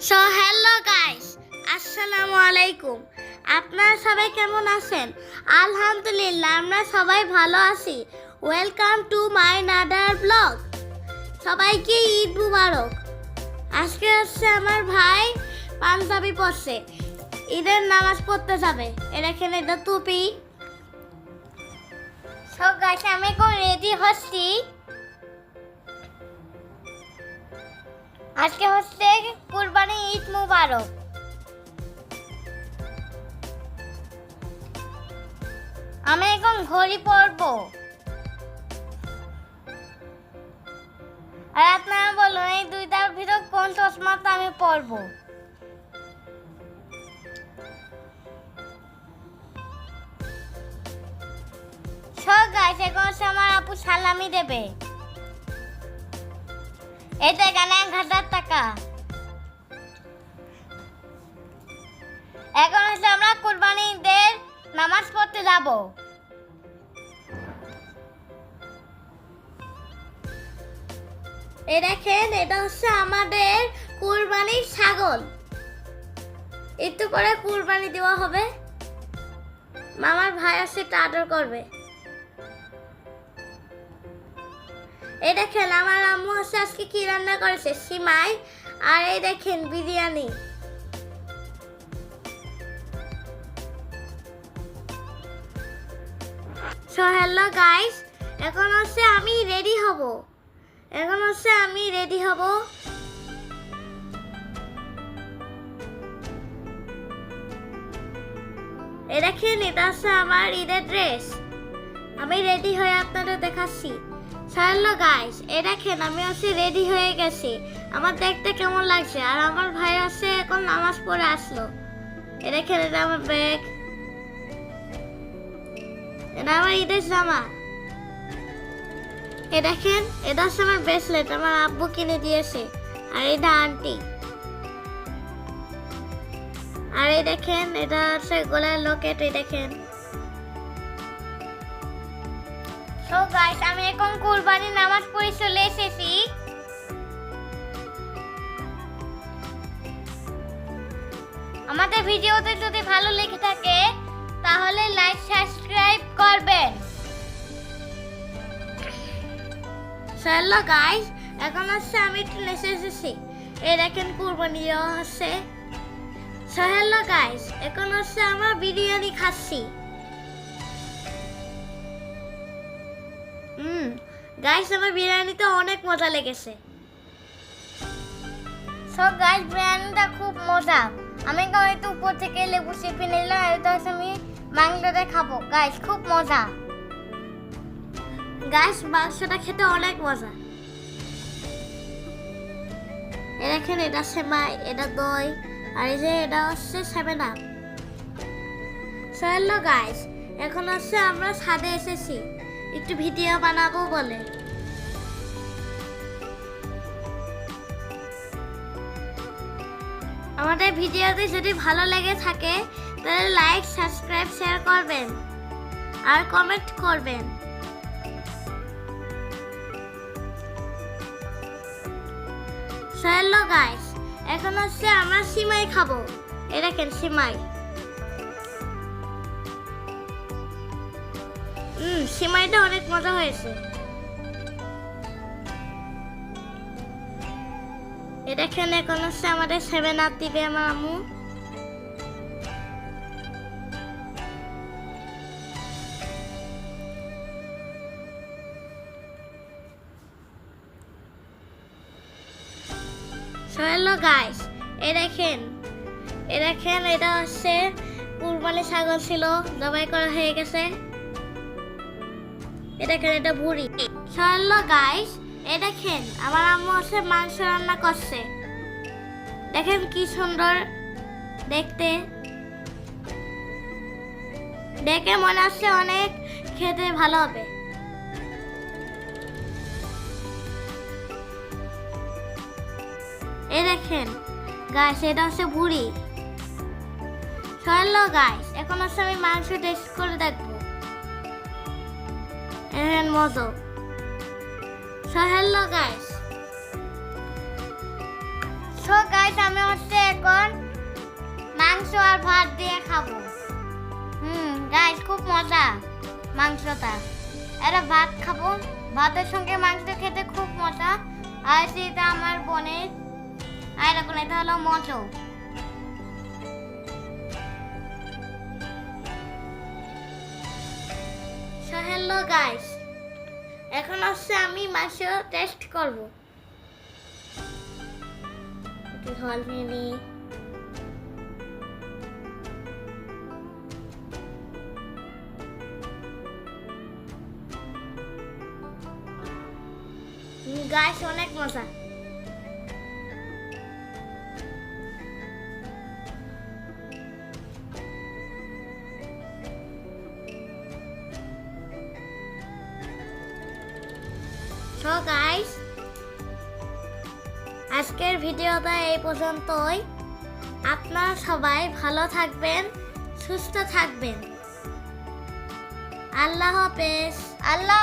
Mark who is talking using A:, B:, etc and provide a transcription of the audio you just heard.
A: So hello guys, আসসালামু আলাইকুম। আপনারা সবাই কেমন আছেন? আলহামদুলিল্লাহ আমরা সবাই ভালো আছি। Welcome to my another blog. সবাইকে ঈদ মুবারক। আজকে হচ্ছে আমার ভাই পাঞ্জাবি পরছে, ঈদের নামাজ পড়তে যাবে। এখানে এটা টুপি। সো গাইস আমি এখন রেডি হচ্ছি। আজকে হচ্ছে কুরবানি ঈদ মুবারক। আমি এখন ঘড়ি পরবো। আর আপনারা বলুন এই দুইটার ভিতর কোন চশমাটা আমি পরবো? সো গাইস এখন হচ্ছে আমার আপু সালামি দেবে। এটা এখানে 1,000 টাকা। এখন হচ্ছে আমরা কুরবানি ঈদের নামাজ পড়তে যাব। এই দেখেন এটা হচ্ছে আমাদের কুরবানির ছাগল। একটু পরে কুরবানি দেওয়া হবে। মামার ভাই আছে আদর করবে। এই দেখেন আমার আম্মু হচ্ছে আজকে কি রান্না করেছে, সিমাই। আর এই দেখেন বিরিয়ানি। সো হ্যালো গাইস, এখন হচ্ছে আমি রেডি হব। এই দেখেন এটা হচ্ছে আমার ঈদের ড্রেস। আমি রেডি হয়ে আপনাদের দেখাচ্ছি। হ্যালো গাইস, এই দেখেন আমি হচ্ছে রেডি হয়ে গেছি। আমার দেখতে কেমন লাগছে? আর আমার ভাই আছে এখন নামাজ পড়ে আসলো। এই দেখেন এটা আমার ব্যাগ, এটা আমার ঈদের জামা। এই দেখেন এটা হচ্ছে আমার ব্রেসলেট, আমার আব্বু কিনে দিয়েছে। আর এটা আন্টি। আর এই দেখেন এটা হচ্ছে গলার লকেট। এই দেখেন। সো গাইস আমি এখন কুরবানির নামাজ পড়ে চলে এসেছি। আমাদের ভিডিওতে যদি ভালো লেগে থাকে তাহলে লাইক সাবস্ক্রাইব করবেন। হ্যালো গাইস, এখন হচ্ছে আমি একটু নেচে এসেছি। এই দেখেন কুরবানি দেওয়া হচ্ছে। হ্যালো গাইস, এখন হচ্ছে আমরা বিরিয়ানি খাচ্ছি। গাইস আমার বিরিয়ানিতে অনেক মজা লেগেছে। সব গাইস বিরিয়ানিটা খুব মজা। আমি একটু উপর থেকে লেবু চিপে নিলাম। এটা হচ্ছে আমি মাংসটা খাবো। গাইস খুব মজা। গাইস মাংসটা খেতে অনেক মজা। দেখেন এটা সেমাই, এটা দই, আর এই যে এটা হচ্ছে 7 আপ। হ্যালো গাইস, এখন হচ্ছে আমরা ছাদে এসেছি একটু ভিডিও বানাবো বলে। আমাদের ভিডিওতে যদি ভালো লেগে থাকে তাহলে লাইক সাবস্ক্রাইব শেয়ার করবেন আর কমেন্ট করবেন। হ্যালো গাইস, এখন হচ্ছে আমরা সিমাই খাবো। এই দেখেন সিমাই। সিমাইটা অনেক মজা হয়েছে। এই দেখেন এখন হচ্ছে আমাদের 7 আপ দিবে আমার আম্মু। হ্যালো গাইস, এই দেখেন এটা হচ্ছে কুরবানি ছাগল ছিল, জবাই করা হয়ে গেছে। এই দেখেন এটা ভুঁড়ি। হ্যালো গাইস, এই দেখেন আমার আম্মু হচ্ছে মাংস রান্না করছে। দেখেন কি সুন্দর দেখতে। দেখে মনে হচ্ছে অনেক খেতে ভালো হবে। এই দেখেন গাইস এটা হচ্ছে ভুঁড়ি। হ্যালো গাইস, এখন হচ্ছে আমি মাংস টেস্ট করে দেখবো। মজা। হ্যালো গাইস, সো গাইস আমি হচ্ছে এখন মাংস আর ভাত দিয়ে খাবো। গাইস খুব মজা মাংসটা। এটা ভাত খাবো, ভাতের সঙ্গে মাংস খেতে খুব মজা। আর সেটা আমার বোনের, আর এখন এটা হলো মজো। সো হ্যালো গাইস, এখন হচ্ছে আমি মাংস টেস্ট করব। একটু ঝোল নিয়ে নিই। গাইস অনেক মজা। সো গাইস, আজকের ভিডিওটা এই পর্যন্তই। আপনারা সবাই ভালো থাকবেন, সুস্থ থাকবেন। আল্লাহ হাফেজ। আল্লাহ